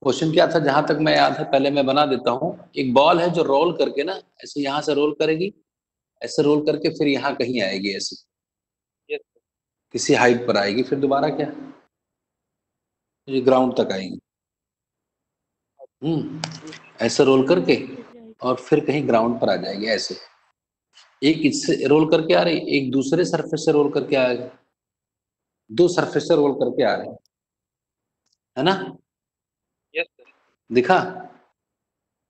Question क्या था जहां तक मैं याद है, पहले मैं बना देता हूँ। एक बॉल है जो रोल करके ना ऐसे यहाँ से रोल करेगी, ऐसे रोल करके फिर यहाँ कहीं आएगी, ऐसे यस किसी हाइट पर आएगी, फिर दोबारा क्या ये ग्राउंड तक आएगी। ऐसे रोल करके और फिर कहीं ग्राउंड पर आ जाएगी ऐसे। एक इससे रोल करके आ रही, एक दूसरे सरफेस से रोल करके आएगी, दो सरफेस से रोल करके आ रहे हैं, है ना? Yes sir. दिखा?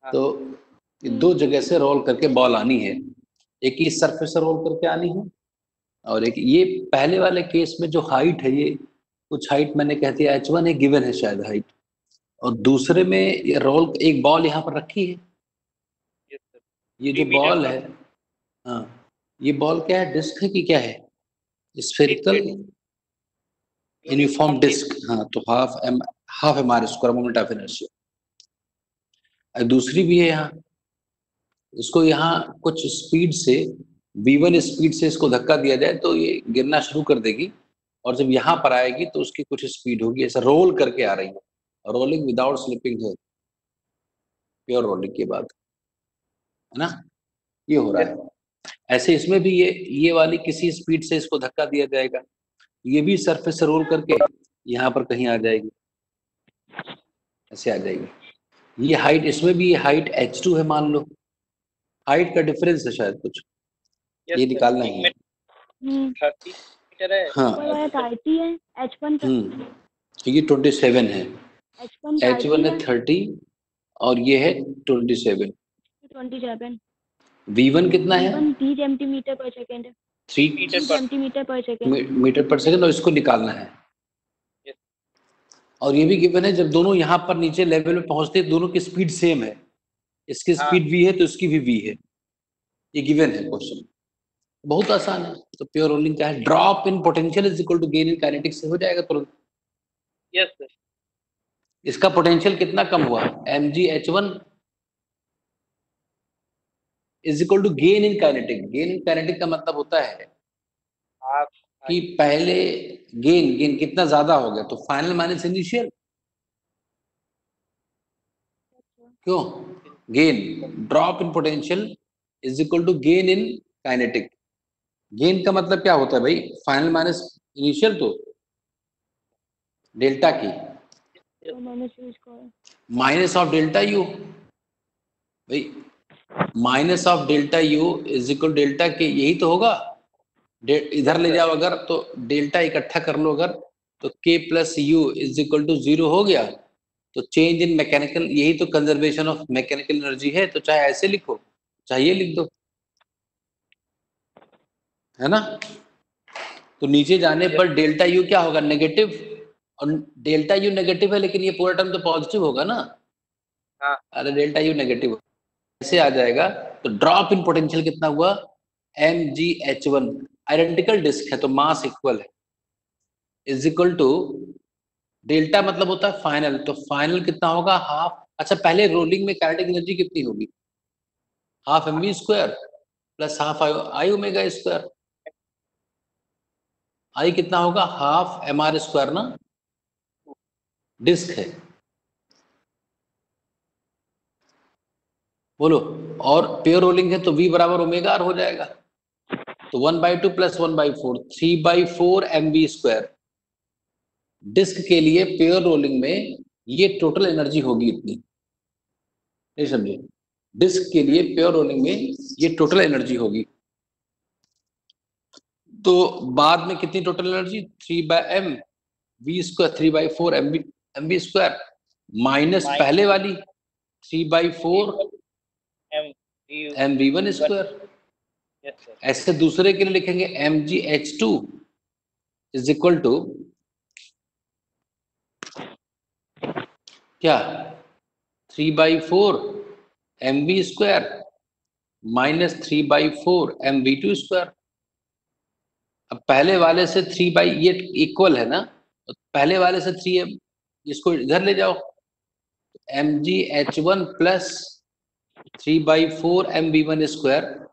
हाँ तो ये दो जगह से रोल करके बॉल आनी है, एक इस सरफेस से रोल करके आनी है, और एक ये पहले वाले केस में जो हाइट है, ये कुछ हाइट मैंने कह दिया h1 है, गिवन है शायद हाइट, और दूसरे में ये रोल एक बॉल यहाँ पर रखी है। Yes sir. ये 3 जो मीटर बॉल का है, हाँ, ये बॉल क्या है, डिस्क है कि क्या है? Spherical uniform disc. हाँ, तो half M R square moment of inertia. दूसरी भी है यहाँ, इसको यहाँ कुछ स्पीड से v1 स्पीड से इसको धक्का दिया जाए तो ये गिरना शुरू कर देगी, और जब यहाँ पर आएगी तो उसकी कुछ स्पीड होगी, ऐसा रोल करके आ रही है, रोलिंग विदाउट स्लिपिंग है, प्योर रोलिंग के बाद, है ना? ये हो रहा यस है। ऐसे इसमें भी ये वाली किसी स्पीड से इसको धक्का दिया जाएगा, ये भी सरफेस से रोल करके यहाँ पर कहीं आ जाएगी, ऐसे आ जाएगी। ये हाइट, इसमें भी ये हाइट h2 है मान लो, हाइट का डिफरेंस है शायद कुछ, यस ये सर। निकालना एक ही है। में 30 मीटर है। हाँ, और 30 है, H1 ये 27 है, H1 h1 है 30 और ये है 27। 27 v1 कितना है? 3 सेंटीमीटर पर सेकंड है, 3 मीटर पर सेंटीमीटर पर सेकंड। मीटर पर सेकंड, और इसको निकालना है। यस और ये भी गिवन है, जब दोनों यहाँ पर नीचे लेवल में पहुंचते हैं, दोनों की स्पीड सेम है, इसकी हाँ स्पीड v है तो इसकी भी v है, ये गिवन है क्वेश्चन, बहुत आसान है। तो प्योर रोलिंग क्या है, drop in potential is equal to gain in kinetics से हो जाएगा तुरंत। Yes sir. इसका पोटेंशियल कितना कम हुआ, mgh1 is equal to gain in kinetic. Gain in kinetic का मतलब होता है आप कि पहले गेन गेन कितना ज्यादा हो गया, तो फाइनल माइनस इनिशियल। क्यों? Gain, drop in potential is equal to gain in kinetic. Gain का मतलब क्या होता है भाई, फाइनल माइनस इनिशियल, तो डेल्टा की माइनस ऑफ डेल्टा यू, भाई minus of delta U is equal delta K, यही तो होगा। इधर ले जाओ अगर तो डेल्टा इकट्ठा कर लो अगर, तो k plus U is equal to 0 हो गया, तो चेंज इन मैकेनिकल, यही तो कंजर्वेशन ऑफ मैकेनिकल एनर्जी है। तो चाहे ऐसे लिखो चाहे ये लिख दो, है ना? तो नीचे जाने पर डेल्टा यू क्या होगा, नेगेटिव, और डेल्टा यू नेगेटिव है लेकिन ये पूरा टर्म तो पॉजिटिव होगा ना। हाँ अरे डेल्टा यू नेगेटिव ऐसे आ जाएगा, तो ड्रॉप इन पोटेंशियल कितना हुआ, mgh1, आइडेंटिकल डिस्क है तो मास इक्वल है, इज इक्वल टू डेल्टा मतलब होता है फाइनल, तो फाइनल कितना होगा, हाफ। अच्छा, पहले रोलिंग में काइनेटिक एनर्जी कितनी होगी, half m we square plus half I omega square. I कितना होगा, हाफ एम आर स्क्वायर ना, डिस्क है, बोलो। और प्योर रोलिंग है तो v बराबर ओमेगा आर हो जाएगा, तो 1/2 plus 1/4, 3/4 M we square. Disc के लिए प्योर रोलिंग में ये टोटल एनर्जी होगी इतनी, नहीं समझे? डिस्क के लिए प्योर रोलिंग में ये टोटल एनर्जी होगी, तो बाद में कितनी total energy, 3/m V square, 3/4 M we square, minus पहले वाली 3/4 एम वी वन स्क्वायर। ऐसे दूसरे के लिए लिखेंगे mgh2 इज इक्वल टू क्या, 3/4 M we square minus 3/4 M V two square. अब पहले वाले से 3 ये इक्वल है ना, तो पहले वाले से 3 इसको इधर ले जाओ, mgh1 plus 3/4 M V one square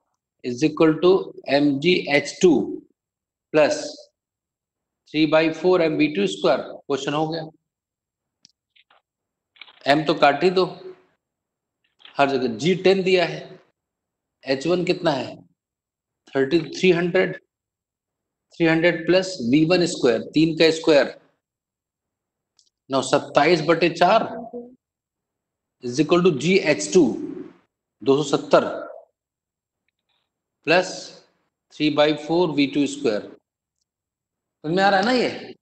is equal to mgh2 plus 3/4 M V two square. Question हो गया, m तो काट ही दो हर जगह। G10 दिया है, H1 कितना है 300 प्लस V1 स्क्वायर 3 का square 27/4 is equal to GH2 270 plus 3/4 V2 square. समझ में आ रहा है ना ये?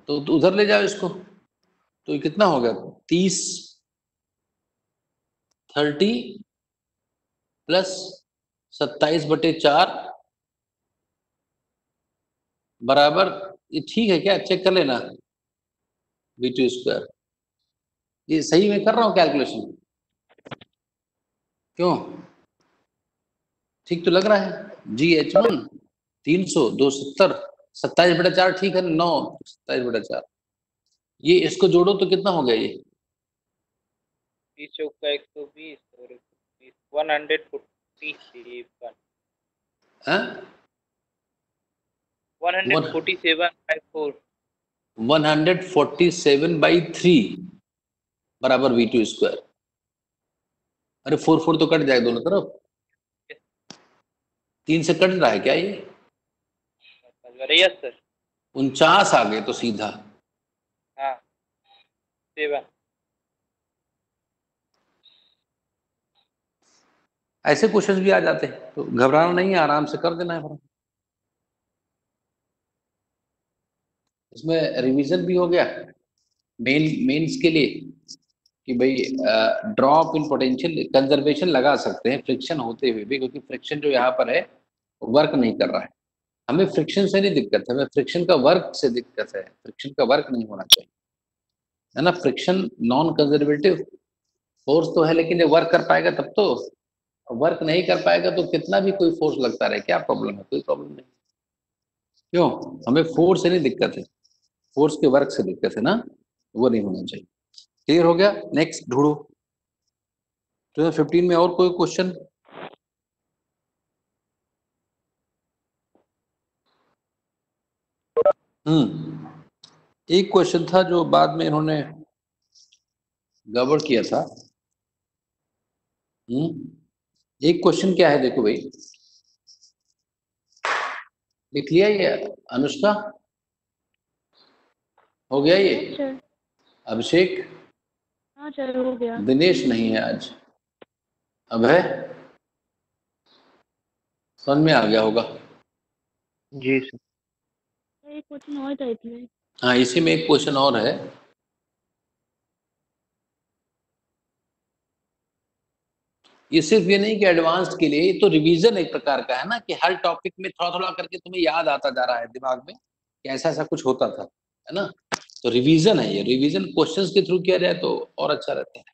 तो उधर ले जाओ इसको, तो ये कितना हो गया 30 प्लस 27/4 बराबर, ये ठीक है क्या? चेक कर लेना V2 स्क्वायर। ये सही में कर रहा हूं कैलकुलेशन? क्यों, ठीक तो लग रहा है? GH1 300 270 27/4 ठीक है 9 27/4। ये इसको जोड़ो तो कितना हो गया ये 30 चौका 120 और 147 हाँ 147/4 147/3 बराबर V2 स्क्वायर। अरे 4 तो कट जाए दोनों तरफ, 3 से कट रहा है क्या ये? Yes sir. 49 आ गए तो सीधा। हाँ 7 ऐसे क्वेश्चंस भी आ जाते हैं, तो घबराना नहीं है, आराम से कर देना है। इसमें रिवीजन भी हो गया मेंस के लिए कि भाई ड्रॉप इन पोटेंशियल कंजर्वेशन लगा सकते हैं फ्रिक्शन होते हुए भी, क्योंकि फ्रिक्शन जो यहाँ पर है वर्क नहीं कर रहा है। हमें फ्रिक्शन से नहीं दिक्कत है, हमें फ्रिक्शन का वर्क से दिक्कत है। फ्रिक्शन का वर्क नहीं होना चाहिए, है ना? फ्रिक्शन नॉन कंजर्वेटिव फोर्स तो है, लेकिन जब वर्क कर पाएगा तब तो। वर्क नहीं कर पाएगा तो कितना भी कोई फोर्स लगता रहे, क्या प्रॉब्लम है? कोई प्रॉब्लम नहीं। क्यों? हमें फोर्स से नहीं दिक्कत है, फोर्स के वर्क से दिक्कत है ना, वो नहीं होना चाहिए। क्लियर हो गया? नेक्स्ट ढूंढो 2015 में और कोई क्वेश्चन? एक क्वेश्चन था जो बाद में इन्होंने गड़बड़ किया था। एक क्वेश्चन क्या है देखो भाई, लिख लिया ये अनुष्का? हो गया ये? सर अभिषेक? हाँ सर हो गया। दिनेश नहीं है आज। अभय? समझ में आ गया होगा? जी सर। एक क्वेश्चन और था इसमें। हाँ, इसी में एक क्वेश्चन और है। ये सिर्फ ये नहीं कि एडवांस्ड के लिए, ये तो रिवीजन एक प्रकार का है ना, कि हर टॉपिक में थोड़ा थोड़ा करके तुम्हें याद आता जा रहा है दिमाग में कि ऐसा ऐसा कुछ होता था, है ना? तो रिवीजन है ये। रिवीजन क्वेश्चंस के थ्रू किया जाए तो और अच्छा रहता है।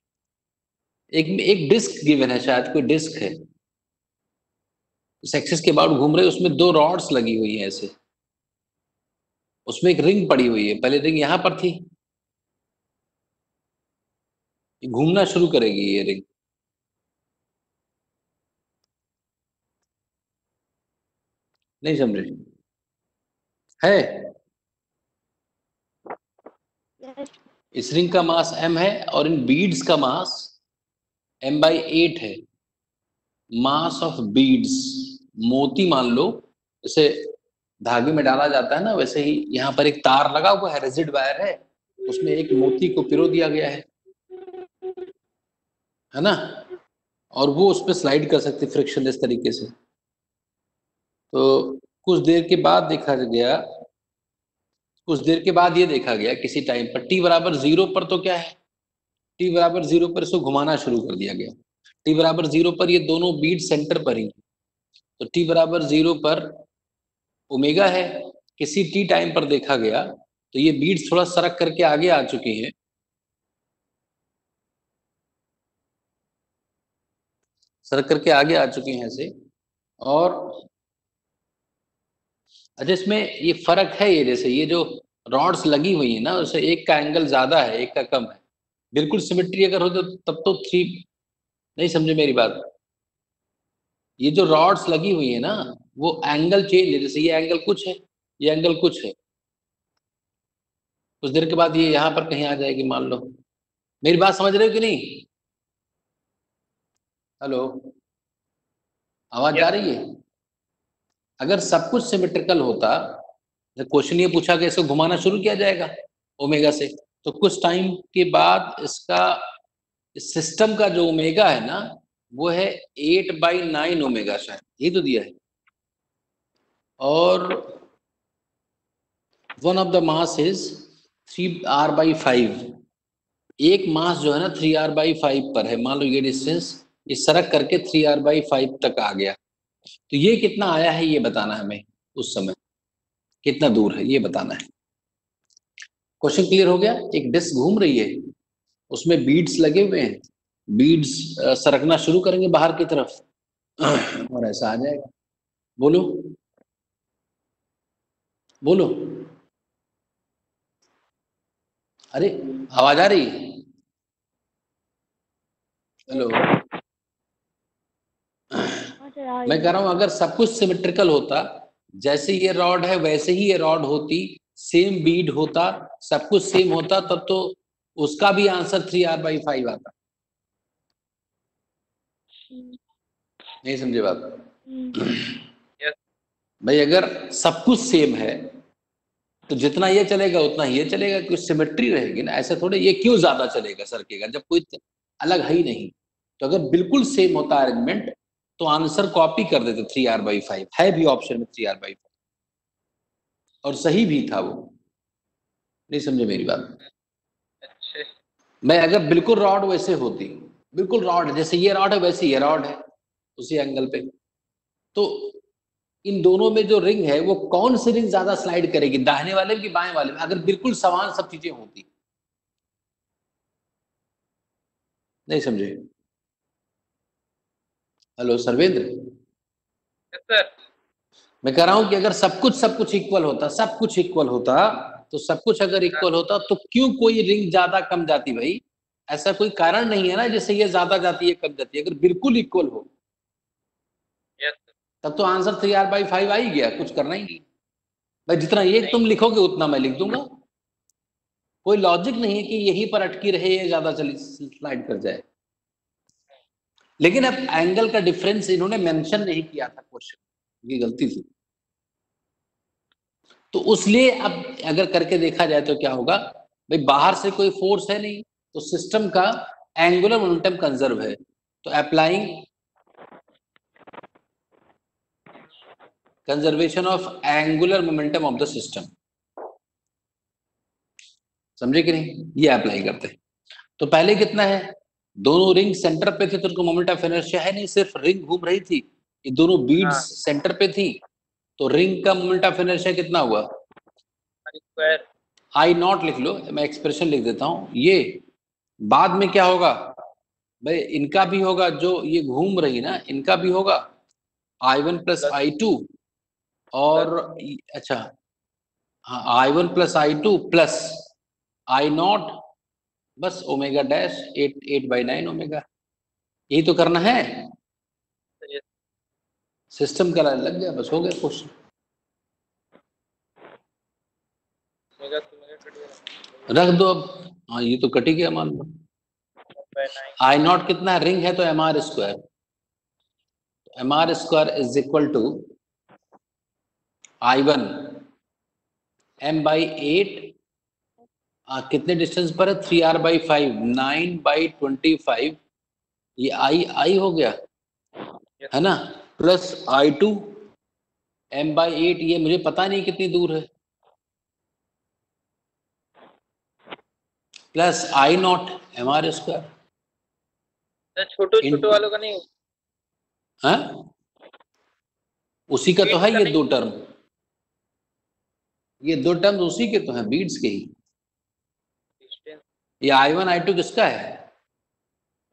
एक डिस्क गिवन है, शायद कोई डिस्क है, इस एक्सिस के बाहर घूम रहे, उसमें 2 रॉड्स लगी हुई है ऐसे, उसमें एक रिंग पड़ी हुई है। पहले रिंग यहाँ पर थी, घूमना शुरू करेगी ये रिंग। नहीं समझे? है यस इस रिंग का मास m है और इन बीड्स का मास m/8 है। मास ऑफ बीड्स, मोती मान लो, जैसे धागे में डाला जाता है ना, वैसे ही यहाँ पर एक तार लगा हुआ है, रेजिड वायर है, उसमें एक मोती को पिरो दिया गया है ना? और वो उस पर स्लाइड कर सकती फ्रिक्शन इस तरीके से। तो कुछ देर के बाद देखा गया, कुछ देर के बाद ये देखा गया किसी टाइम पर t बराबर 0 पर, तो क्या है, t बराबर 0 पर इसको घुमाना शुरू कर दिया गया। t बराबर 0 पर ये दोनों बीट सेंटर पर ही, तो t बराबर 0 पर ओमेगा है। किसी t टाइम पर देखा गया तो ये बीट्स थोड़ा सरक करके आगे आ चुकी हैं, सरक करके आगे आ चुकी हैं ऐसे। और अच्छा, इसमें ये फर्क है, ये जैसे ये जो रॉड्स लगी हुई है ना, उससे एक का एंगल ज्यादा है, एक का कम है। बिल्कुल सिमेट्री अगर हो तो तब तो 3, नहीं समझे मेरी बात? ये जो रॉड्स लगी हुई है ना, वो एंगल चेंज है, जैसे ये एंगल कुछ है, ये एंगल कुछ है, कुछ देर के बाद ये यहाँ पर कहीं आ जाएगी मान लो, मेरी बात समझ रहे हो कि नहीं? हेलो, आवाज जा रही है? अगर सब कुछ सिमेट्रिकल होता, क्वेश्चन ये पूछा कि इसको घुमाना शुरू किया जाएगा ओमेगा से, तो कुछ टाइम के बाद इसका सिस्टम का जो ओमेगा है ना वो है 8/9 ओमेगा, शायद ये तो दिया है। और one of the mass is 3r/5। एक मास जो है ना 3r/5 पर है। मान लो ये डिस्टेंस इस सरक करके 3r/5 तक आ गया, तो ये कितना आया है ये बताना है हमें, उस समय कितना दूर है ये बताना है। क्वेश्चन क्लियर हो गया? एक डिस्क घूम रही है, उसमें बीड्स लगे हुए हैं, बीड्स सरकना शुरू करेंगे बाहर की तरफ और ऐसा आ जाएगा। बोलो बोलो, अरे आवाज आ रही है? हेलो, मैं कह रहा हूं अगर सब कुछ सिमेट्रिकल होता, जैसे ये रॉड है वैसे ही ये रॉड होती, सेम बीड होता, सब कुछ सेम होता, तब तो उसका भी आंसर 3r/5 आता। नहीं समझे बात? भाई अगर सब कुछ सेम है तो जितना ये चलेगा उतना ही ये चलेगा, कुछ सिमेट्री रहेगी ना। ऐसे थोड़े ये क्यों ज्यादा चलेगा सरकेगा जब कोई अलग है ही नहीं। तो अगर बिल्कुल सेम होता अरेंजमेंट तो आंसर कॉपी कर देते 3r/5, है भी ऑप्शन में 3r/5 और सही भी था वो। नहीं समझे मेरी बात? मैं अगर बिल्कुल रॉड वैसे होती, बिल्कुल रॉड जैसे ये रॉड है वैसे ये रॉड है उसी एंगल पे, तो इन दोनों में जो रिंग है वो कौन सी रिंग ज्यादा स्लाइड करेगी, दाहिने वाले में कि बाएं वाले में, अगर बिल्कुल समान सब चीजें होती। नहीं समझे? हेलो सर्वेंद्र, सर मैं कह रहा हूं कि अगर सब कुछ इक्वल होता, सब कुछ इक्वल होता, तो सब कुछ अगर इक्वल होता तो क्यों कोई रिंग ज्यादा कम जाती भाई? ऐसा कोई कारण नहीं है ना जैसे ये ज्यादा जाती है कम जाती है। अगर बिल्कुल इक्वल हो तब तो आंसर 3r/5 आ ही गया, कुछ करना ही नहीं भाई। जितना ये तुम लिखोगे उतना मैं लिख दूंगा। कोई लॉजिक नहीं है कि यहीं पर अटकी रहे ये ज्यादा चली स्लाइड कर जाए। लेकिन अब एंगल का डिफरेंस इन्होंने मेंशन नहीं किया था क्वेश्चन, ये गलती थी। तो उसलिए अब अगर करके देखा जाए तो क्या होगा भाई, बाहर से कोई फोर्स है नहीं तो सिस्टम का एंगुलर मोमेंटम कंजर्व है। तो applying conservation of angular momentum of the system, समझे कि नहीं? ये अप्लाई करते हैं। तो पहले कितना है, दोनों रिंग सेंटर पे थे तो उनको मोमेंट ऑफ इनर्शिया है नहीं, सिर्फ रिंग घूम रही थी। ये दोनों बीड्स सेंटर पे थी तो रिंग का मोमेंट ऑफ इनर्शिया कितना हुआ? I0 लिख लो, मैं एक्सप्रेशन लिख देता हूं। ये बाद में क्या होगा भाई, इनका भी होगा, जो ये घूम रही ना इनका भी होगा I1 + I2 और अच्छा हाँ I1 + I2 प्लस I0 बस ओमेगा डैश 8/9 ओमेगा। यही तो करना है, सिस्टम का लग गया, बस हो गया क्वेश्चन। रख दो अब, हाँ ये तो कट ही गया मान लो। I0 कितना है, रिंग है तो mr², mr² is equal to I1 m/8, कितने डिस्टेंस पर है 3r/5, 9/25, ये I हो गया है ना, प्लस I2 m/8, ये मुझे पता नहीं कितनी दूर है, प्लस I0 mr²। छोटो वालों का नहीं हाँ उसी का तो है ये दो टर्म, ये दो टर्म उसी के तो हैं, बीड्स के ही। ये I1 I2 किसका है?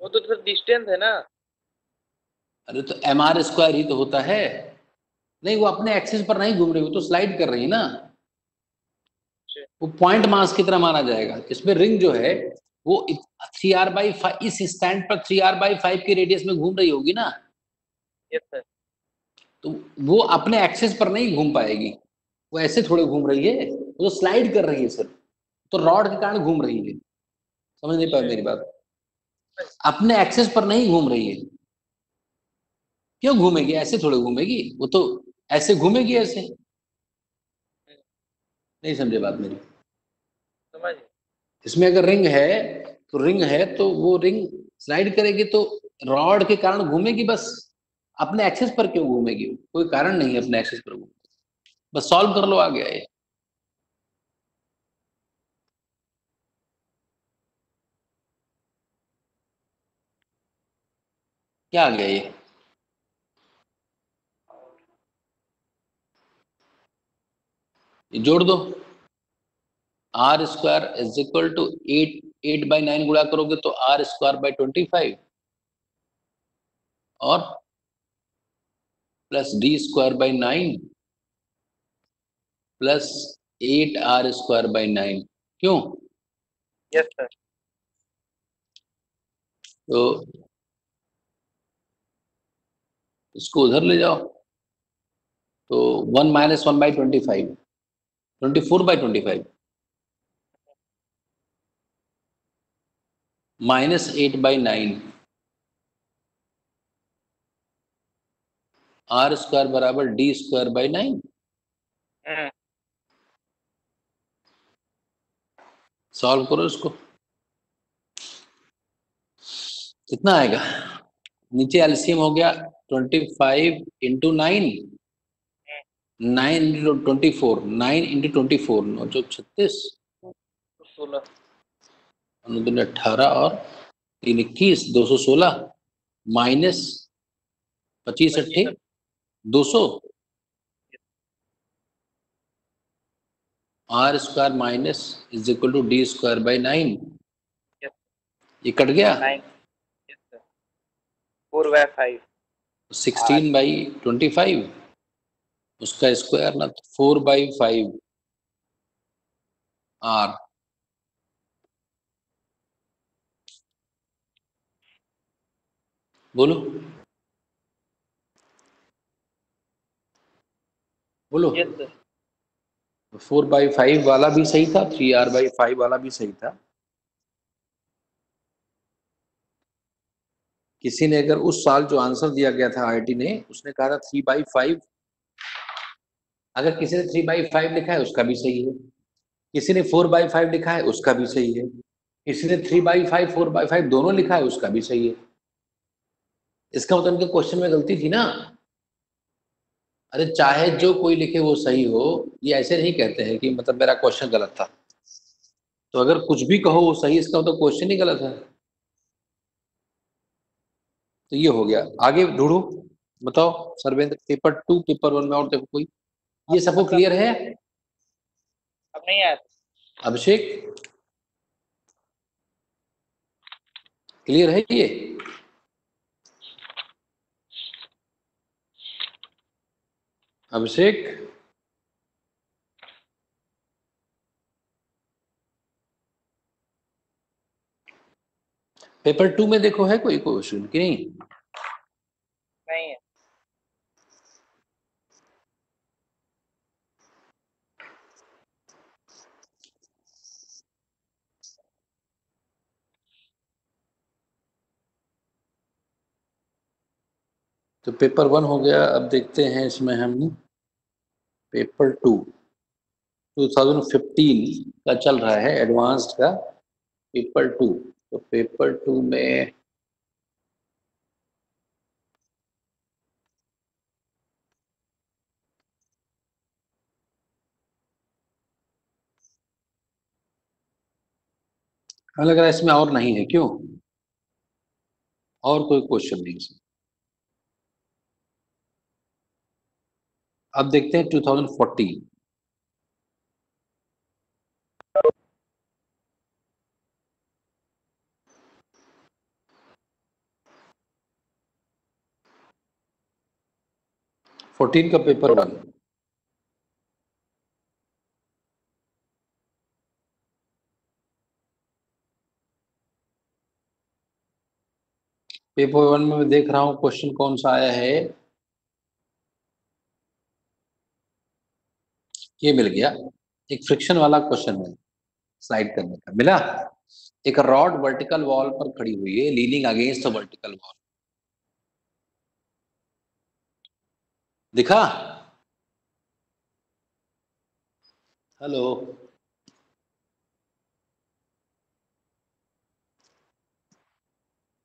वो तो सर डिस्टेंस है ना। अरे तो mr² ही तो होता है। नहीं वो अपने एक्सिस पर नहीं घूम रही, वो तो स्लाइड कर रही है ना, वो पॉइंट मास की तरह माना जाएगा। इसमें रिंग जो है वो 3r/5 इस स्टैंड पर 3r/5 के रेडियस में घूम रही होगी ना। Yes sir. तो वो अपने एक्सिस पर नहीं घूम पाएगी, वो ऐसे थोड़े घूम रही है, वो तो स्लाइड कर रही है सिर्फ, तो रॉड के कारण घूम रही है, समझ नहीं पाया मेरी बात? अपने एक्सेस पर नहीं घूम रही है। क्यों घूमेगी? ऐसे थोड़े घूमेगी, वो तो ऐसे घूमेगी ऐसे। नहीं समझे बात मेरी? समझ। इसमें अगर रिंग है तो रिंग है तो वो रिंग स्लाइड करेगी तो रॉड के कारण घूमेगी बस। अपने एक्सेस पर क्यों घूमेगी? कोई कारण नहीं है अपने एक्सेस पर घूमने। बस सॉल्व कर लो, आ गया ये। क्या आ गया ये जोड़ दो। R square is equal to 8/9 गुणा करोगे तो आर स्क्वायर बाई 25 और plus D square by 9 plus 8r² by 9। क्यों? Yes sir. तो इसको उधर ले जाओ तो 1 - 1/25 24/25 -8/9 r² बराबर d² बाई 9। सॉल्व करो इसको, कितना आएगा? नीचे एलसीएम हो गया 25 × 9, 9 × 24, 9 × 24, 9 × 36, 16। 18 और 3 21, 216 माइनस 25 अट्ठे 200 r² minus is equal to d²/9। ये कट गया 9। Yes sir. 4/5। 16/25 उसका स्क्वायर ना 4/5 r। बोलो बोलो। Yes sir. 4/5 वाला भी सही था, 3r/5 वाला भी सही था। किसी ने अगर उस साल जो आंसर दिया गया था आईआईटी ने, उसने कहा था 3/5। अगर किसी ने 3/5 लिखा है उसका भी सही है, किसी ने 4/5 लिखा है उसका भी सही है, किसी ने 3/5 4/5 दोनों लिखा है उसका भी सही है। इसका मतलब इनके क्वेश्चन में गलती थी ना। अरे चाहे जो कोई लिखे वो सही हो, ये ऐसे नहीं कहते हैं कि मतलब मेरा क्वेश्चन गलत था। तो अगर कुछ भी कहो वो सही, इसका मतलब क्वेश्चन ही गलत है। तो ये हो गया, आगे ढूंढो। बताओ सर्वेंद्र, पेपर 2 पेपर 1 में और देखो कोई। ये सबको क्लियर है? अब नहीं आया। अभिषेक क्लियर है ये? अभिषेक पेपर 2 में देखो है कोई क्वेश्चन कि नहीं? नहीं है। तो पेपर 1 हो गया। अब देखते हैं इसमें हम पेपर 2 2015 का चल रहा है, एडवांस्ड का पेपर 2। तो पेपर 2 में हमें लग रहा है इसमें और नहीं है। क्यों? और कोई क्वेश्चन नहीं इसमें। अब देखते हैं 2014। फोर्टीन का पेपर 1। पेपर 1 में मैं देख रहा हूँ क्वेश्चन कौन सा आया है। ये मिल गया, एक फ्रिक्शन वाला क्वेश्चन है, स्लाइड करने का मिला। एक रॉड वर्टिकल वॉल पर खड़ी हुई है, leaning against the vertical wall. दिखा? हेलो,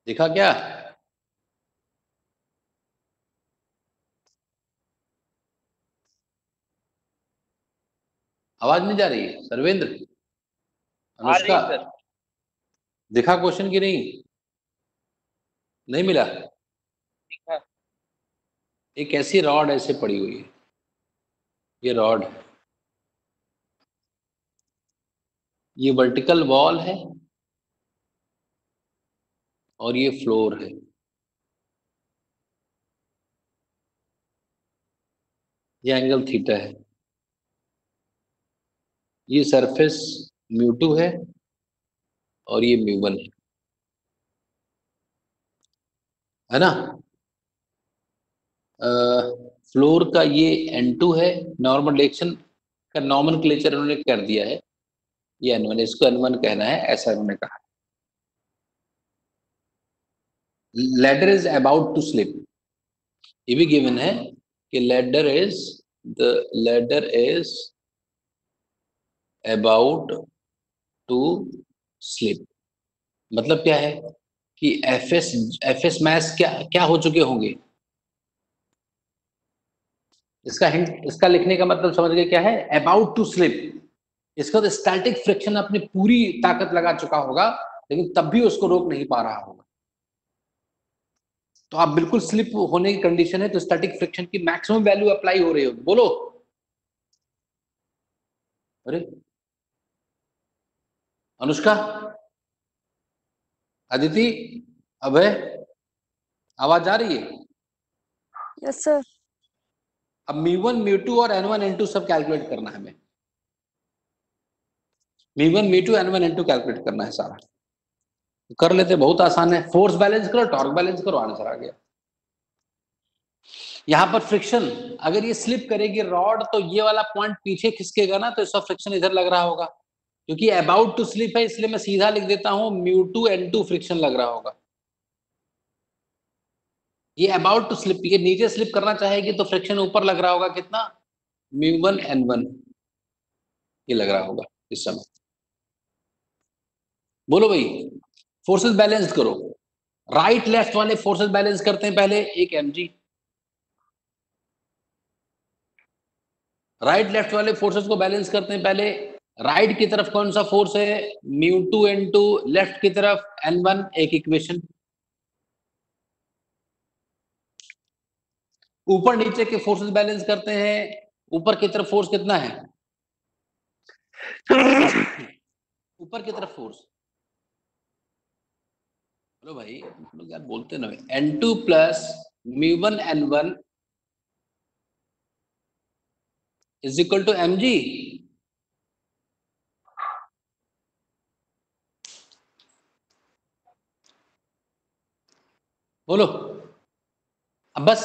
दिखा क्या? आवाज नहीं जा रही है? सर्वेंद्र, आ रही अनुष्का, सर। दिखा क्वेश्चन की नहीं? नहीं मिला? ठीक है। एक ऐसी रॉड ऐसे पड़ी हुई है, ये रॉड, ये वर्टिकल वॉल है और ये फ्लोर है। ये एंगल थीटा है, ये सरफेस म्यू2 है और ये म्यू1 है ना? फ्लोर का ये n2 है, नॉर्मल डायरेक्शन का नॉमेनक्लेचर उन्होंने कर दिया है, ये n1, इसको n1 कहना है, ऐसा उन्होंने कहा। Ladder is about to slip, ये भी गिवन है कि ladder is about to slip. मतलब क्या है कि एफ एस मैथ्स क्या क्या हो चुके होंगे? इसका हिंट, इसका लिखने का मतलब समझ गए क्या है? About to slip. इसका तो स्टैटिक फ्रिक्शन अपनी पूरी ताकत लगा चुका होगा, लेकिन तब भी उसको रोक नहीं पा रहा होगा। तो आप बिल्कुल स्लिप होने की कंडीशन है, तो स्टैटिक फ्रिक्शन की मैक्सिमम वैल्यू अप्लाई हो रही होगी। बोलो। अरे अनुष्का, अदिति, अभय, आवाज आ रही है? Yes sir. अब म्यू1 म्यू2 और n1 n2 सब कैलकुलेट करना है हमें। म्यू1 म्यू2 n1 n2 कैलकुलेट करना है सारा। कर लेते, बहुत आसान है। फोर्स बैलेंस करो, टॉर्क बैलेंस करो, आंसर आ गया। यहां पर फ्रिक्शन, अगर ये स्लिप करेगी रॉड तो ये वाला पॉइंट पीछे खिसकेगा ना, तो इसका फ्रिक्शन इधर लग रहा होगा। क्योंकि अबाउट टू स्लिप है, इसलिए मैं सीधा लिख देता हूं म्यू2 n2 फ्रिक्शन लग रहा होगा। ये अबाउट टू स्लिप, ये नीचे स्लिप करना चाहेगी तो फ्रिक्शन ऊपर लग रहा होगा, कितना? म्यू1 n1 ये लग रहा होगा इस समय। बोलो भाई, फोर्सेस बैलेंस करो। राइट लेफ्ट वाले फोर्सेस बैलेंस करते हैं पहले। एक mg, राइट लेफ्ट वाले फोर्सेस को बैलेंस करते हैं पहले। राइट की तरफ कौन सा फोर्स है? म्यू2 n2। लेफ्ट की तरफ n1, एक इक्वेशन। ऊपर नीचे के फोर्सेस बैलेंस करते हैं। ऊपर की तरफ फोर्स कितना है? ऊपर की तरफ फोर्स, हेलो भाई, लोग यार बोलते ना, n2 plus mu one n1 is equal to mg। बोलो। अब बस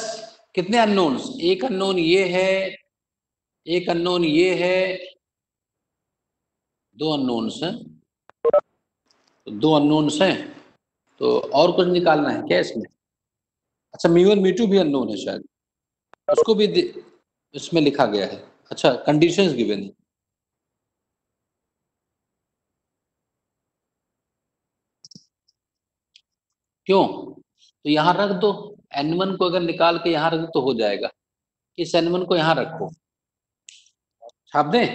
कितने अननोन्स? एक अननोन ये है, एक अननोन ये है, दो अननोन्स हैं। तो दो अननोन्स हैं, तो और कुछ निकालना है क्या इसमें? अच्छा, म्यू1 म्यू2 भी अननोन है शायद, उसको भी इसमें लिखा गया है। अच्छा, कंडीशंस गिवन है। क्यों? तो यहां रख दो, n1 को अगर निकाल के यहां रख दो तो हो जाएगा। इस n1 को यहां रखो, छाप दें।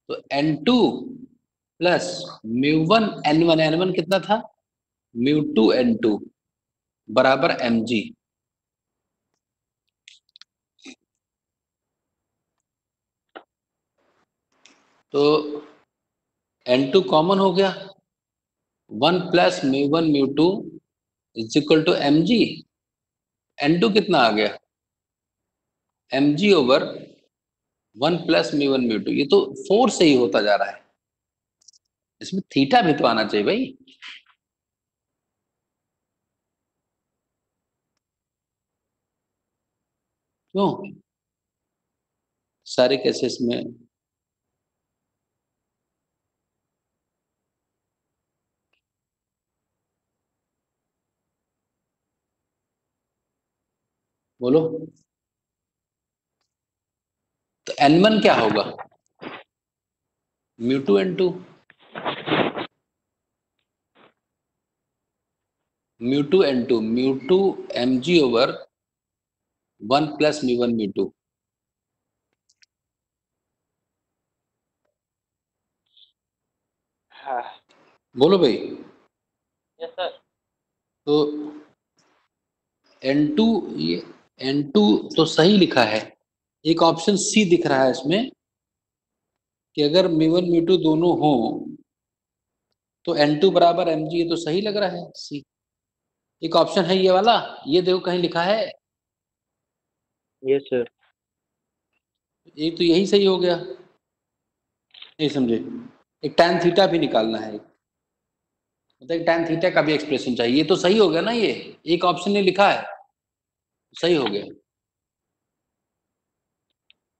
तो n2 plus mu one n1, n1 कितना था? म्यू2 n2 बराबर mg। तो n2 कॉमन हो गया, 1 plus mu one mu two is equal to mg। n2 कितना आ गया? mg over 1 plus mu one mu two. ये तो 4 से ही होता जा रहा है, इसमें थीटा भी तो आना चाहिए भाई। क्यों? सारे केसेस में बोलो। तो n1 क्या होगा? Mu two n2, mu two mg over 1 plus mu one mu two. हाँ। बोलो भाई। Yes sir. तो n2, ये n2 तो सही लिखा है। एक ऑप्शन सी दिख रहा है इसमें कि अगर म्यू1 म्यू2 दोनों हो तो n2 बराबर mg, ये तो सही लग रहा है सी। एक ऑप्शन है ये वाला, ये देखो कहीं लिखा है। Yes sir. एक तो यही सही हो गया, नहीं समझे। एक tan थीटा भी निकालना है, मतलब tan थीटा का भी एक्सप्रेशन चाहिए। ये तो सही हो गया ना, ये एक ऑप्शन ने लिखा है, सही हो गया।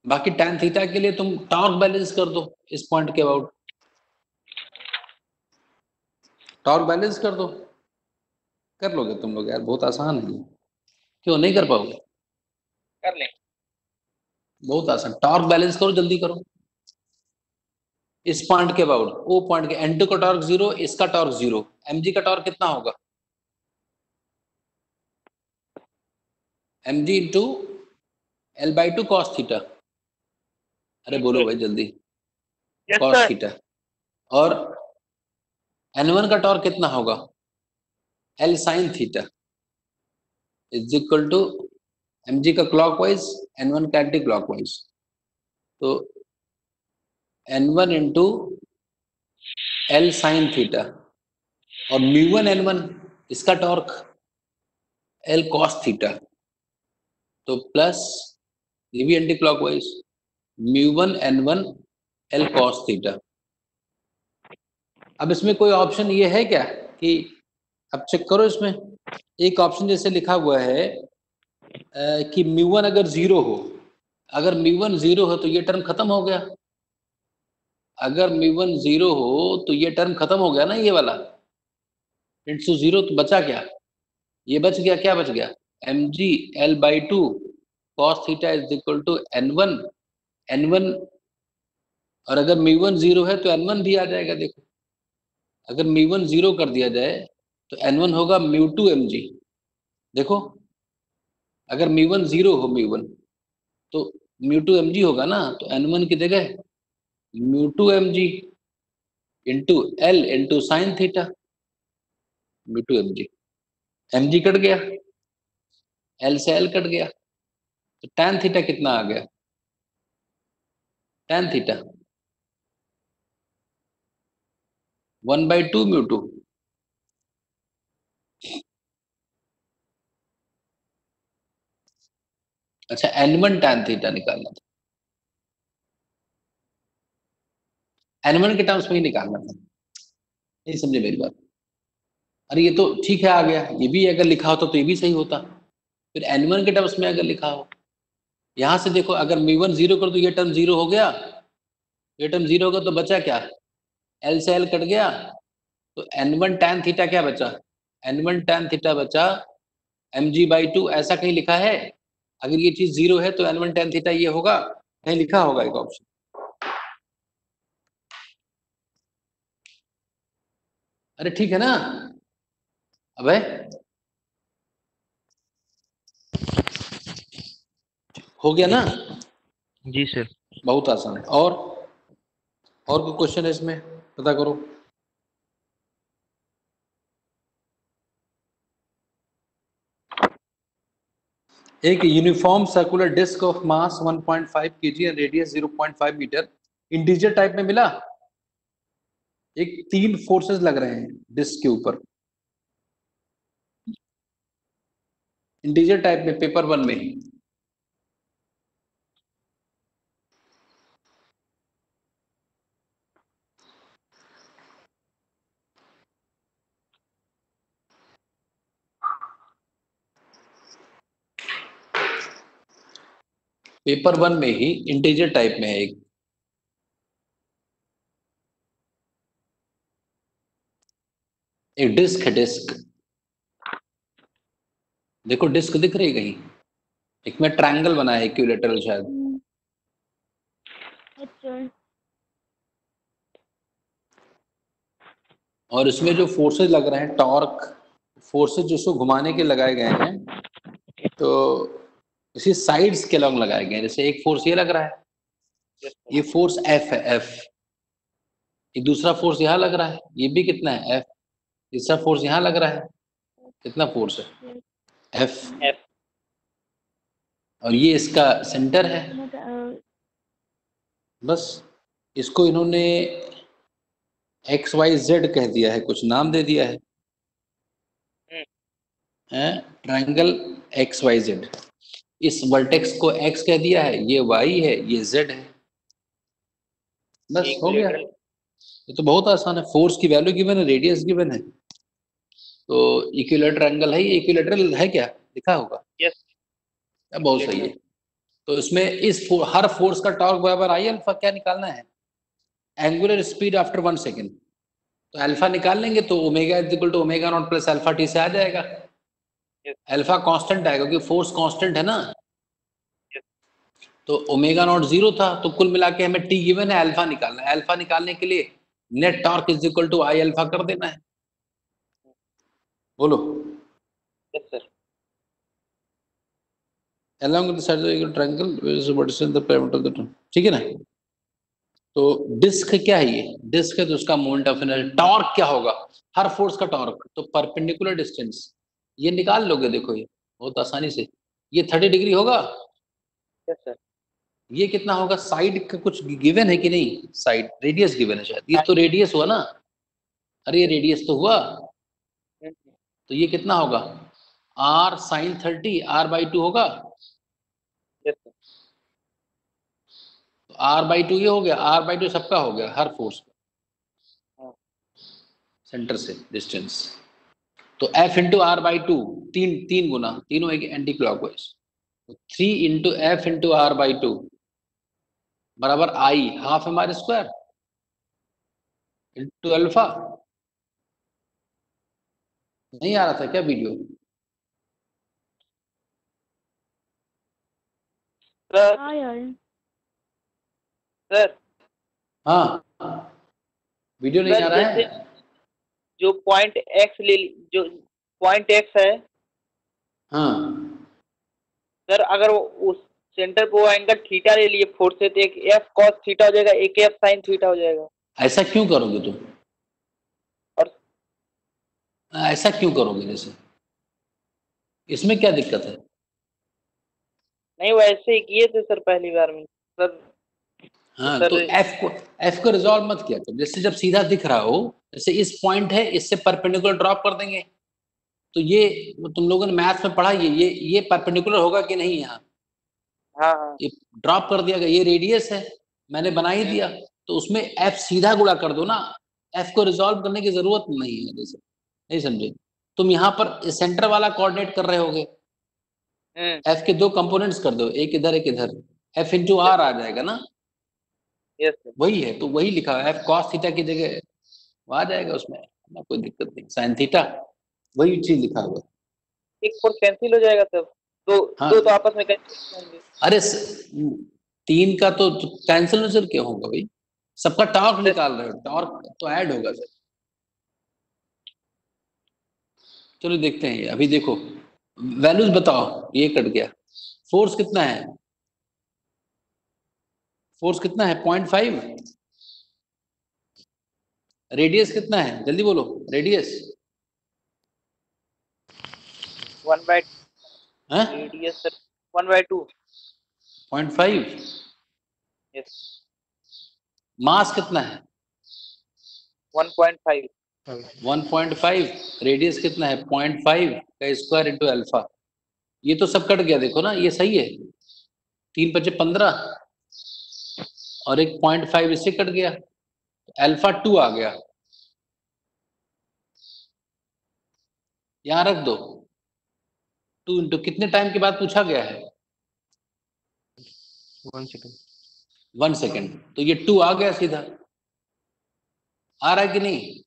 बाकी tan थीटा के लिए तुम टॉर्क बैलेंस कर दो इस पॉइंट के अबाउट, टॉर्क बैलेंस कर दो। कर लोगे तुम लोग यार, बहुत आसान है ये। क्यों नहीं कर पाओगे? कर लें। बहुत आसान, टॉर्क बैलेंस करो, जल्दी करो। इस पॉइंट के अबाउट, ओ पॉइंट के, n2 का टॉर्क 0, इसका टॉर्क 0, mg का टॉर्क कितना होगा? mg into l/2 cos theta. अरे यस बोलो सर। भाई जल्दी। Yes cos sir. थीटा। और n1 का टॉर्क कितना होगा? l sin theta is equal to mg का क्लॉकवाइज, n1 का एंटी क्लॉकवाइज। तो n1 into l sin theta, और म्यू1 n1, इसका टॉर्क l cos थीटा। तो प्लस, ये भी anti clockwise, mu one n1 l cos theta. अब इसमें कोई ऑप्शन ये है क्या कि, अब चेक करो इसमें, एक ऑप्शन जैसे लिखा हुआ है कि म्यू1 अगर 0 हो, अगर म्यू1 0 हो तो ये टर्म खत्म हो गया। अगर म्यू1 0 हो तो ये टर्म खत्म हो गया ना, ये वाला इंटू 0, तो बचा क्या? ये बच गया, क्या बच गया? mg l/2 cos theta is equal to n1। और अगर म्यू1 0 है तो n1 भी आ जाएगा। देखो, अगर म्यू1 0 कर दिया जाए तो n1 होगा म्यू2 mg। देखो, अगर म्यू1 0 हो, म्यू1, तो म्यू2 mg होगा ना, तो n1 की जगह mu two mg into l into sine theta, mu two mg। mg cut गया, l से l कट गया, तो tan थीटा कितना आ गया? tan theta 1/2 mu two. अच्छा, n1 tan थीटा निकालना था, n1 के टर्म्स में ही निकालना था। नहीं समझे मेरी बात? अरे ये तो ठीक है, आ गया। ये भी अगर लिखा होता तो ये भी सही होता। फिर n1 के टर्म्स में अगर लिखा हो, यहां से देखो, अगर म्यू1 0 कर तो ये टर्म 0 हो गया, ये टर्म 0 होगा तो बचा क्या? l से l कट गया, तो n1 tan थीटा क्या बचा? n1 tan थीटा बचा mg/2। ऐसा कहीं लिखा है? अगर ये चीज 0 है तो n1 tan थीटा ये होगा, कहीं लिखा होगा एक ऑप्शन? अरे ठीक है ना। अबे हो गया ना? जी सर। बहुत आसान है। और कोई क्वेश्चन है इसमें? पता करो। एक uniform circular disc of mass 1.5 kg and radius 0.5 metre integer type में मिला। एक 3 फोर्सेस लग रहे हैं डिस्क के ऊपर, इंटीजर टाइप में, पेपर 1 में ही। पेपर 1 में ही इंटीजर टाइप में है एक डिस्क है, डिस्क। देखो डिस्क दिख रही है कहीं? एक में ट्रायंगल बना है इक्विलेटरल शायद। अच्छा। और इसमें जो फोर्सेज लग रहे हैं, टॉर्क फोर्सेज जिसको घुमाने के लगाए गए हैं, तो इसी साइड्स के लॉन्ग लगाए गए हैं। जैसे एक फोर्स ये लग रहा है, ये फोर्स एफ है, एफ। एक दूसरा फोर्स यहाँ लग रहा है, ये भी कितना है, एफ। तीसरा फोर्स यहाँ लग रहा है, कितना फोर्स है, एफ। एफ। और ये इसका सेंटर है। बस इसको इन्होंने एक्स वाई जेड कह दिया है, कुछ नाम दे दिया है ट्रायंगल एक्स वाई जेड। इस वर्टेक्स को एक्स कह दिया है, ये वाई है, ये जेड है। बस हो गया। ये तो बहुत आसान है। फोर्स की वैल्यू गिवन है, रेडियस गिवन है, तो इक्विलेटरल एंगल है। ये इक्विलेटरल है क्या, लिखा होगा। यस। बहुत सही है। तो इसमें हर फोर्स का टॉर्क बराबर आई अल्फा क्या निकालना है, एंगुलर स्पीड आफ्टर 1 सेकेंड। तो अल्फा निकाल लेंगे तो omega is equal to omega not plus alpha t से आ जाएगा। अल्फा कांस्टेंट आएगा क्योंकि फोर्स कांस्टेंट है ना। तो ओमेगा नॉट 0 था, तो कुल मिला के हमें टी गिवन है, अल्फा निकालना है। अल्फा निकालने के लिए net torque is equal to I alpha कर देना है। बोलो। Yes sir. along with the sides of the triangle which is what is in the perimeter of the triangle, ठीक है ना। तो डिस्क क्या है, ये डिस्क है तो उसका मोमेंट ऑफ इनर्शिया। टॉर्क क्या होगा, हर फोर्स का टॉर्क, तो परपेंडिकुलर डिस्टेंस ये निकाल लोगे। देखो ये बहुत आसानी से, ये 30 डिग्री होगा। Yes sir. ये कितना होगा, साइड का कुछ गिवन है कि नहीं, साइड रेडियस गिवन है शायद। ये तो रेडियस हुआ ना, अरे ये रेडियस तो हुआ। तो ये कितना होगा, आर साइन 30, r/2 होगा। Yes sir. तो r/2 ये हो गया, r/2 सबका हो गया, हर फोर्स का सेंटर से डिस्टेंस। तो F इंटू r/2, तीन तीन गुना, तीनों एक anti clockwise. 3 into F into r/2 बराबर I half M R square into alpha. नहीं आ रहा था क्या वीडियो, सर। हाँ यार। सर हाँ वीडियो नहीं सर आ रहा जैसे है। जो पॉइंट एक्स ले, जो पॉइंट एक्स है हाँ सर, अगर वो उस सेंटर पे वो एंगल थीटा ले लिए फोर्स से, तो एक एफ कॉस थीटा हो जाएगा, एक एफ साइन थीटा हो जाएगा। ऐसा क्यों करोगे तुम, और ऐसा क्यों करोगे, जैसे इसमें क्या दिक्कत है। नहीं, वो ऐसे ही किए थे सर पहली बार में सर। तो हाँ तो सर एफ को रिजॉल्व मत किया करो। जैसे जब सीधा दिख रहा हो, जैसे इस पॉइंट है, इससे परपेंडिकुलर ड्रॉप कर देंगे। तो ये तुम लोगों ने मैथ्स में पढ़ा, ये परपेंडिकुलर होगा कि नहीं, यहाँ हाँ हाँ। ये ड्रॉप कर दिया गया, ये रेडियस है, मैंने बना ही दिया। तो उसमें एफ सीधा गुणा कर दो ना, एफ को रिजॉल्व करने की जरूरत नहीं है। जैसे नहीं समझे तुम, यहाँ पर सेंटर वाला कोऑर्डिनेट कर रहे होगे, एफ के दो कंपोनेंट्स कर दो, एक इधर एक इधर, एफ इंटू आर आ जाएगा ना। Yes sir. वही है, तो वही लिखा है, एफ कॉस थीटा की जगह वो आ जाएगा उसमें ना, कोई दिक्कत नहीं, साइन थीटा वही चीज लिखा हुआ। एक फोर्स कैंसिल हो जाएगा तब, तो हाँ दो तो आपस में कैंसिल होंगे। अरे तीन का तो कैंसिल नजर क्या होगा भाई, सबका टॉर्क निकाल रहे हो, टॉर्क तो ऐड होगा सर। चलो देखते हैं, अभी देखो वैल्यूज बताओ, ये कट गया। फोर्स कितना है, फोर्स कितना है, 0.5। रेडियस कितना है, जल्दी बोलो, रेडियस 1/, है रेडियस सर 1/2। 0.5। यस। मास कितना है, 1.5। 1.5। रेडियस कितना है, 0.5 का स्क्वायर इंटू अल्फा। ये तो सब कट गया, देखो ना ये सही है, 3×5 = 15 और एक 0.5 इससे कट गया, अल्फा 2 आ गया, यहां रख दो। 2 इंटू कितने टाइम के बाद पूछा गया है, 1 सेकंड। 1 सेकेंड। तो ये 2 आ गया सीधा, आ रहा है कि नहीं।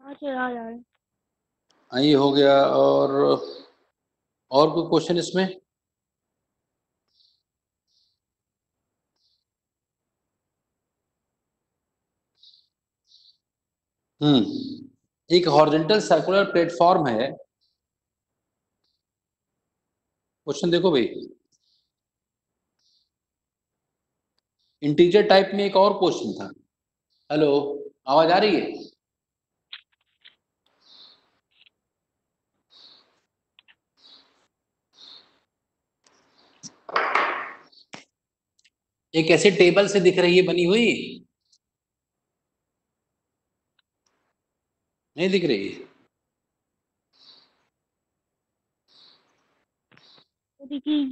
अच्छा आ रहा है। ये हो गया। और कोई क्वेश्चन इसमें? एक हॉरिजॉन्टल सर्कुलर प्लेटफॉर्म है। क्वेश्चन देखो भाई, इंटीजर टाइप में एक और क्वेश्चन था। हेलो, आवाज आ रही है? एक ऐसे टेबल से दिख रही है बनी हुई, नहीं दिख रही है? तो देखिए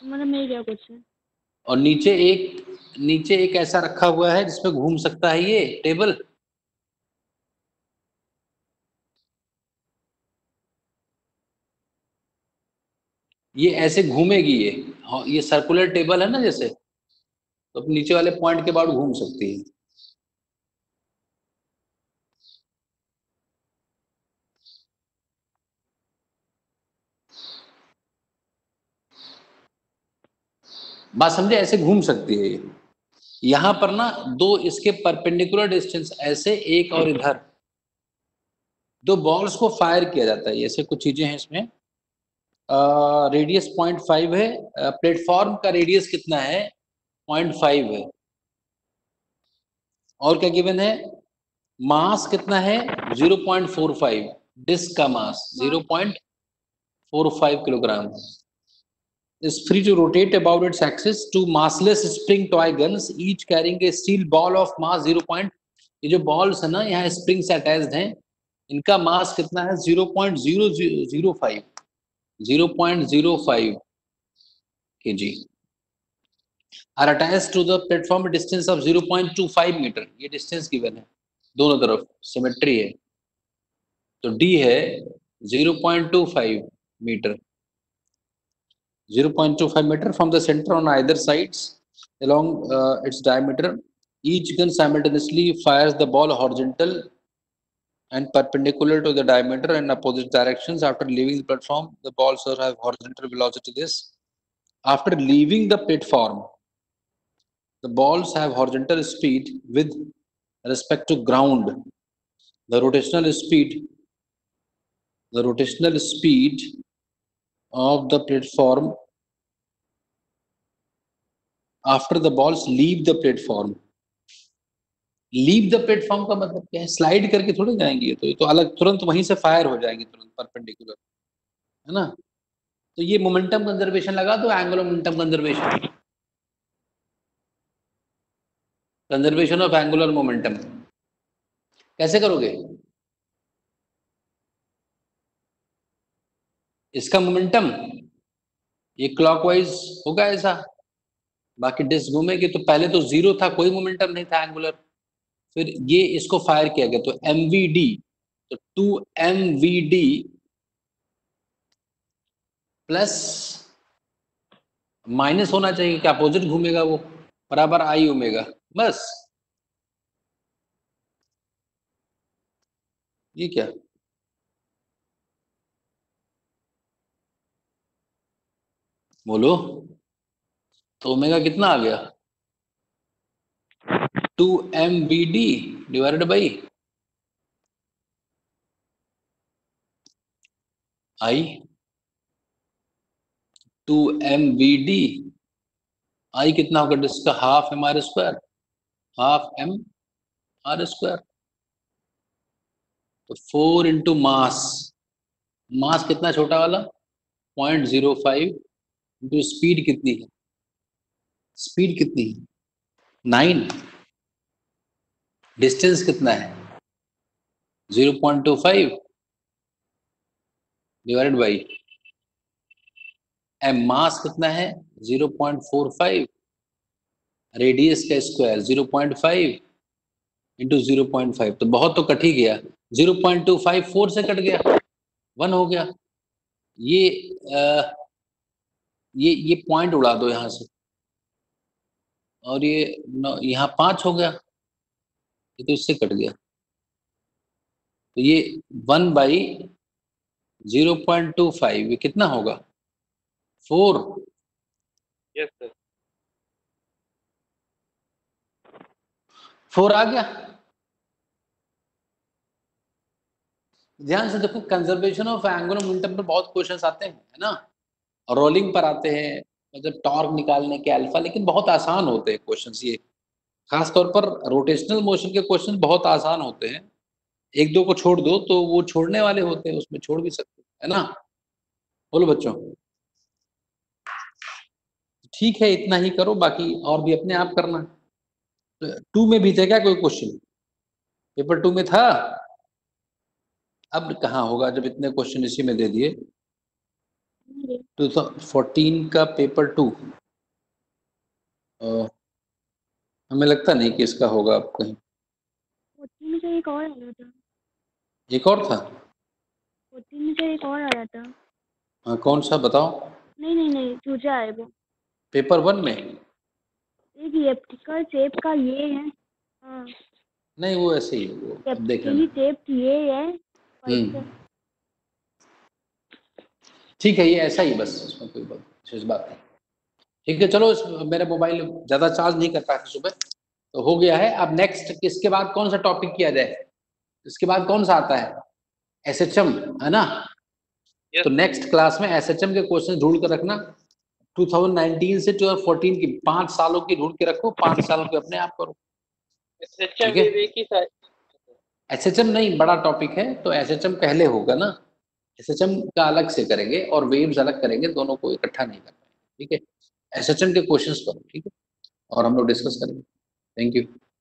मतलब मिल गया क्वेश्चन। और नीचे एक ऐसा रखा हुआ है जिसपे घूम सकता है ये टेबल। ये ऐसे घूमेगी ये। हाँ, ये सर्कुलर टेबल है ना जैसे, तो नीचे वाले पॉइंट के बाद घूम सकती है। बात समझे? ऐसे घूम सकती है ये। यहां पर ना दो इसके परपेंडिकुलर डिस्टेंस ऐसे, एक और इधर, दो बॉल्स को फायर किया जाता है। ऐसे कुछ चीजें हैं इसमें। रेडियस 0.5 है। प्लेटफॉर्म का रेडियस कितना है? 0.5 है। और क्या गिवन है? मास कितना है? 0.45। डिस्क का मास 0.45 kilogram. is free to rotate about its axis. Two massless spring toy guns, each carrying a steel ball of mass 0. ये जो बॉल्स है ना यहाँ स्प्रिंग से अटैच्ड हैं, इनका मास कितना है? 0.005 0.05 kg are attached to the platform a distance of 0.25 metre. ये डिस्टेंस गिवन है, दोनों तरफ सिमेट्री है। तो डी है 0.25 metre. 0.25 meter from the center on either sides along its diameter. Each gun simultaneously fires the ball horizontal and perpendicular to the diameter in opposite directions. After leaving the platform, the balls have horizontal velocity this. After leaving the platform, the balls have horizontal speed with respect to ground. The rotational speed of the platform after the balls leave the platform. Leave the platform का मतलब क्या है? Slide करके थोड़े जाएंगे, तो ये तो अलग, तुरंत वहीं से फायर हो जाएंगे, तुरंत परपेंडिकुलर, है ना? तो ये मोमेंटम कंजर्वेशन लगा दो, angular momentum conservation, conservation of angular momentum. कैसे करोगे? इसका मोमेंटम ये क्लॉकवाइज होगा ऐसा, बाकी डिस्क घूमेगी। तो पहले तो जीरो था, कोई मोमेंटम नहीं था एंगुलर, फिर ये इसको फायर किया गया तो एमवीडी, तो 2mvd प्लस माइनस होना चाहिए कि अपोजिट घूमेगा वो, बराबर आई ओमेगा। बस ये क्या, बोलो? तो ओमेगा कितना आ गया? 2mvd divided by I. 2mvd आई कितना होगा? जिसका half M R square, half M R square. तो 4 इंटू मास, मास कितना छोटा वाला? 0.05 इंटू स्पीड कितनी है? स्पीड कितनी है? 9। डिस्टेंस कितना है? 0.25 डिवाइडेड बाई एम। मास कितना है? 0.45। रेडियस का स्क्वायर 0.5 इंटू 0.5, तो बहुत तो कट ही गया। 0.25 4 से कट गया, 1 हो गया। ये ये पॉइंट उड़ा दो यहाँ से, और ये यहाँ 5 हो गया, ये तो इससे कट गया। तो ये 1/0.25 ये कितना होगा 4। Yes sir. 4 आ गया। ध्यान से देखो, कंजर्वेशन ऑफ एंगुलर मोमेंटम पर बहुत क्वेश्चंस आते हैं, है ना, रोलिंग पर आते हैं, मतलब टॉर्क निकालने के अल्फा, लेकिन बहुत आसान होते हैं क्वेश्चंस ये। खास तौर पर रोटेशनल मोशन के क्वेश्चन बहुत आसान होते हैं, एक दो को छोड़ दो तो वो छोड़ने वाले होते हैं, उसमें छोड़ भी सकते है ना। बोलो बच्चों, ठीक है इतना ही करो, बाकी और भी अपने आप करना। 2 में भी थे क्या कोई क्वेश्चन? पेपर 2 में था? अब कहाँ होगा जब इतने क्वेश्चन इसी में दे दिए। 2014 का पेपर 2 हमें लगता नहीं कि इसका होगा अब कहीं। 14 में से एक और आया था। एक और था? 14 में से एक और आया था। हाँ, कौन सा बताओ? नहीं दूसरा है वो। पेपर 1 में? एक इलेक्ट्रिकल टेप का ये है। हाँ नहीं वो ऐसे ही है, वो अब देख इलेक्ट्रिकली लेना। टेप ये है। ठीक है, ये ऐसा ही बस, इसमें कोई विशेष बात नहीं। ठीक है चलो, मेरा मोबाइल ज़्यादा चार्ज नहीं कर पाया था सुबह, तो हो गया है। अब नेक्स्ट इसके बाद कौन सा टॉपिक किया जाए? इसके बाद कौन सा आता है? एसएचएम, है ना। Yes, तो नेक्स्ट क्लास में एसएचएम के क्वेश्चन ढूंढ कर रखना। 2019 से 2014 की 5 सालों की ढूंढ के रखो, 5 सालों के अपने आप करो। एसएचएम ठीक है, वेव एक ही था। एसएचएम नहीं, बड़ा टॉपिक है, तो एसएचएम पहले होगा ना। एसएचएम का अलग से करेंगे और वेव्स अलग करेंगे, दोनों को इकट्ठा नहीं कर पाएंगे। ठीक है, एसएचएम के क्वेश्चंस करो, ठीक है, और हम लोग डिस्कस करेंगे। Thank you.